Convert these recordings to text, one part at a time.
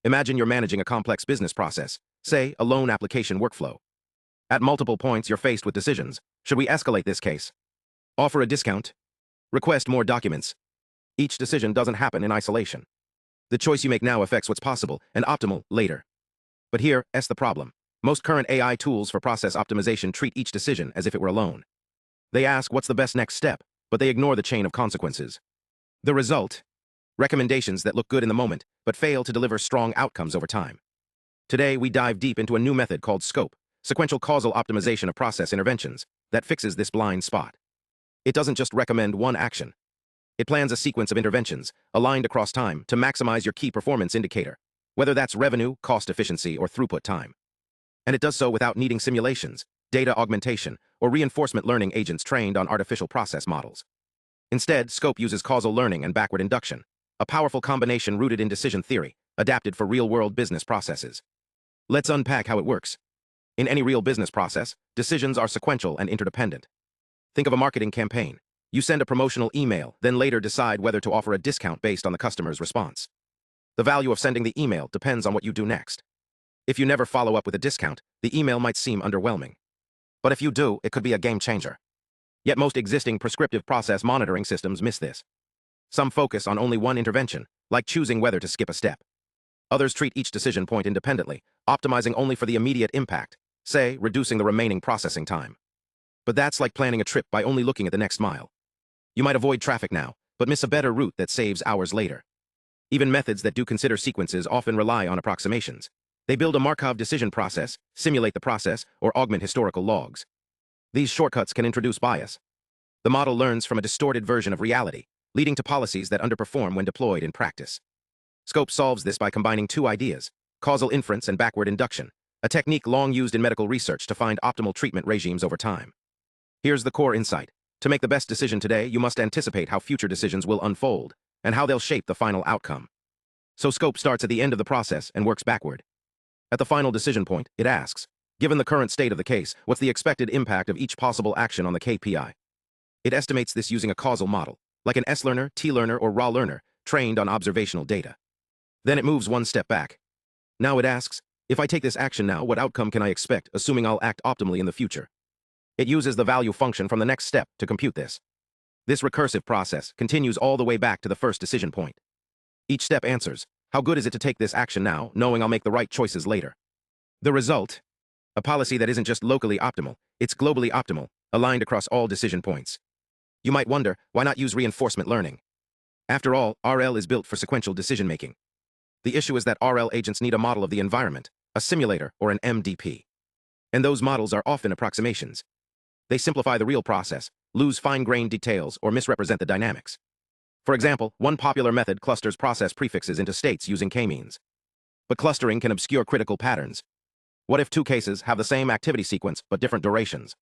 Imagine you're managing a complex business process, say, a loan application workflow. At multiple points, you're faced with decisions. Should we escalate this case? Offer a discount? Request more documents? Each decision doesn't happen in isolation. The choice you make now affects what's possible and optimal later. But here's the problem. Most current AI tools for process optimization treat each decision as if it were a loan. They ask what's the best next step, but they ignore the chain of consequences. The result? Recommendations that look good in the moment, but fail to deliver strong outcomes over time. Today, we dive deep into a new method called SCOPE, sequential causal optimization of process interventions, that fixes this blind spot. It doesn't just recommend one action. It plans a sequence of interventions, aligned across time, to maximize your key performance indicator, whether that's revenue, cost efficiency, or throughput time. And it does so without needing simulations, data augmentation, or reinforcement learning agents trained on artificial process models. Instead, SCOPE uses causal learning and backward induction, a powerful combination rooted in decision theory, adapted for real-world business processes. Let's unpack how it works. In any real business process, decisions are sequential and interdependent. Think of a marketing campaign. You send a promotional email, then later decide whether to offer a discount based on the customer's response. The value of sending the email depends on what you do next. If you never follow up with a discount, the email might seem underwhelming. But if you do, it could be a game changer. Yet most existing prescriptive process monitoring systems miss this. Some focus on only one intervention, like choosing whether to skip a step. Others treat each decision point independently, optimizing only for the immediate impact, say, reducing the remaining processing time. But that's like planning a trip by only looking at the next mile. You might avoid traffic now, but miss a better route that saves hours later. Even methods that do consider sequences often rely on approximations. They build a Markov decision process, simulate the process, or augment historical logs. These shortcuts can introduce bias. The model learns from a distorted version of reality, leading to policies that underperform when deployed in practice. SCOPE solves this by combining two ideas, causal inference and backward induction, a technique long used in medical research to find optimal treatment regimes over time. Here's the core insight. To make the best decision today, you must anticipate how future decisions will unfold, and how they'll shape the final outcome. So SCOPE starts at the end of the process and works backward. At the final decision point, it asks, given the current state of the case, what's the expected impact of each possible action on the KPI? It estimates this using a causal model, like an S-learner, T-learner, or raw learner, trained on observational data. Then it moves one step back. Now it asks, if I take this action now, what outcome can I expect, assuming I'll act optimally in the future? It uses the value function from the next step to compute this. This recursive process continues all the way back to the first decision point. Each step answers, how good is it to take this action now, knowing I'll make the right choices later? The result? A policy that isn't just locally optimal, it's globally optimal, aligned across all decision points. You might wonder, why not use reinforcement learning? After all, RL is built for sequential decision-making. The issue is that RL agents need a model of the environment, a simulator, or an MDP. And those models are often approximations. They simplify the real process, lose fine-grained details, or misrepresent the dynamics. For example, one popular method clusters process prefixes into states using K-means. But clustering can obscure critical patterns. What if two cases have the same activity sequence but different durations?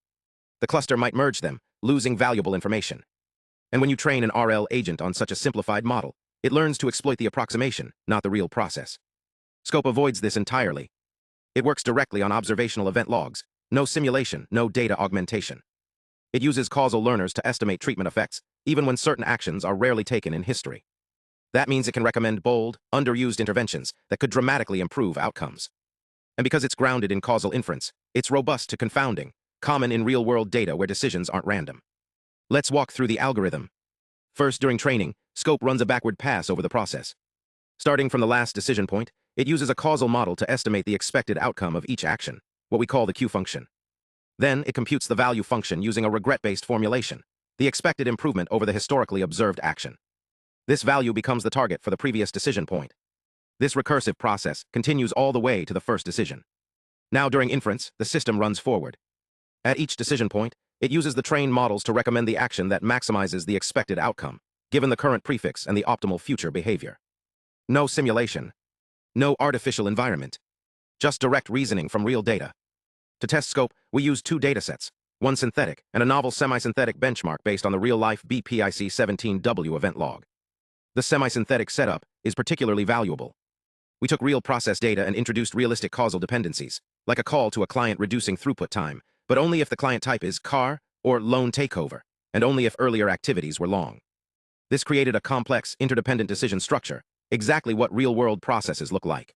The cluster might merge them, losing valuable information. And when you train an RL agent on such a simplified model, it learns to exploit the approximation, not the real process. SCOPE avoids this entirely. It works directly on observational event logs. No simulation, no data augmentation. It uses causal learners to estimate treatment effects, even when certain actions are rarely taken in history. That means it can recommend bold, underused interventions that could dramatically improve outcomes. And because it's grounded in causal inference, it's robust to confounding, common in real-world data where decisions aren't random. Let's walk through the algorithm. First, during training, SCOPE runs a backward pass over the process. Starting from the last decision point, it uses a causal model to estimate the expected outcome of each action, what we call the Q function. Then, it computes the value function using a regret-based formulation, the expected improvement over the historically observed action. This value becomes the target for the previous decision point. This recursive process continues all the way to the first decision. Now, during inference, the system runs forward. At each decision point, it uses the trained models to recommend the action that maximizes the expected outcome, given the current prefix and the optimal future behavior. No simulation. No artificial environment. Just direct reasoning from real data. To test SCOPE, we use two datasets, one synthetic and a novel semi-synthetic benchmark based on the real-life BPIC-17W event log. The semi-synthetic setup is particularly valuable. We took real process data and introduced realistic causal dependencies, like a call to a client reducing throughput time, but only if the client type is car or loan takeover, and only if earlier activities were long. This created a complex, interdependent decision structure, exactly what real-world processes look like.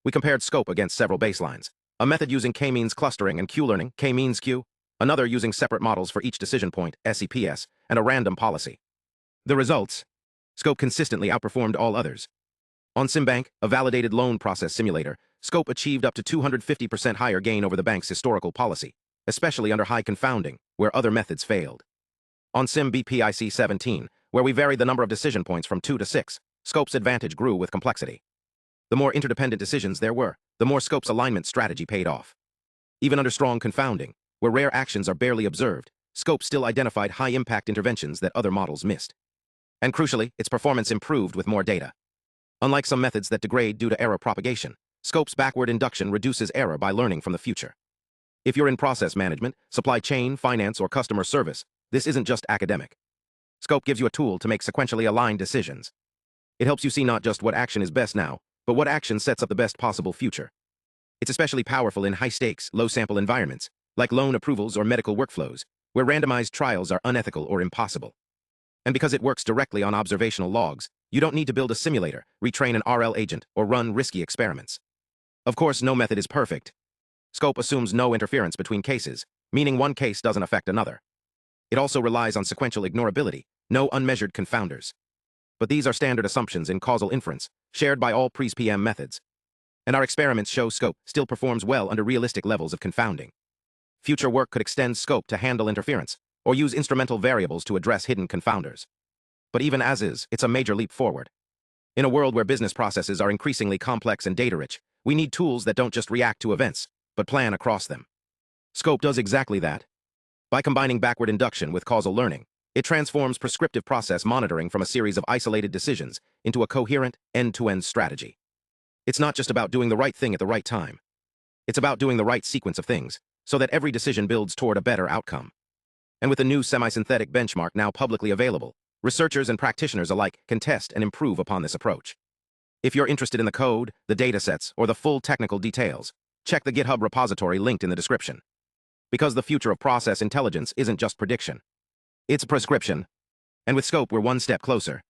We compared scope against several baselines. A method using K-means clustering and Q-learning, K-means-Q, another using separate models for each decision point, SEP-S, and a random policy. The results? Scope consistently outperformed all others. On SimBank, a validated loan process simulator, Scope achieved up to 250% higher gain over the bank's historical policy, especially under high confounding, where other methods failed. On SimBPIC 17, where we varied the number of decision points from 2 to 6, Scope's advantage grew with complexity. The more interdependent decisions there were, the more Scope's alignment strategy paid off. Even under strong confounding, where rare actions are barely observed, Scope still identified high-impact interventions that other models missed. And crucially, its performance improved with more data. Unlike some methods that degrade due to error propagation, Scope's backward induction reduces error by learning from the future. If you're in process management, supply chain, finance, or customer service, this isn't just academic. Scope gives you a tool to make sequentially aligned decisions. It helps you see not just what action is best now, but what action sets up the best possible future. It's especially powerful in high-stakes, low-sample environments, like loan approvals or medical workflows, where randomized trials are unethical or impossible. And because it works directly on observational logs, you don't need to build a simulator, retrain an RL agent, or run risky experiments. Of course, no method is perfect. Scope assumes no interference between cases, meaning one case doesn't affect another. It also relies on sequential ignorability, no unmeasured confounders. But these are standard assumptions in causal inference, shared by all Pres-PM methods. And our experiments show Scope still performs well under realistic levels of confounding. Future work could extend Scope to handle interference, or use instrumental variables to address hidden confounders. But even as is, it's a major leap forward. In a world where business processes are increasingly complex and data-rich, we need tools that don't just react to events, but plan across them. Scope does exactly that. By combining backward induction with causal learning, it transforms prescriptive process monitoring from a series of isolated decisions into a coherent, end-to-end strategy. It's not just about doing the right thing at the right time. It's about doing the right sequence of things, so that every decision builds toward a better outcome. And with the new semi-synthetic benchmark now publicly available, researchers and practitioners alike can test and improve upon this approach. If you're interested in the code, the datasets, or the full technical details, check the GitHub repository linked in the description. Because the future of process intelligence isn't just prediction. It's prescription. And with Scope, we're one step closer.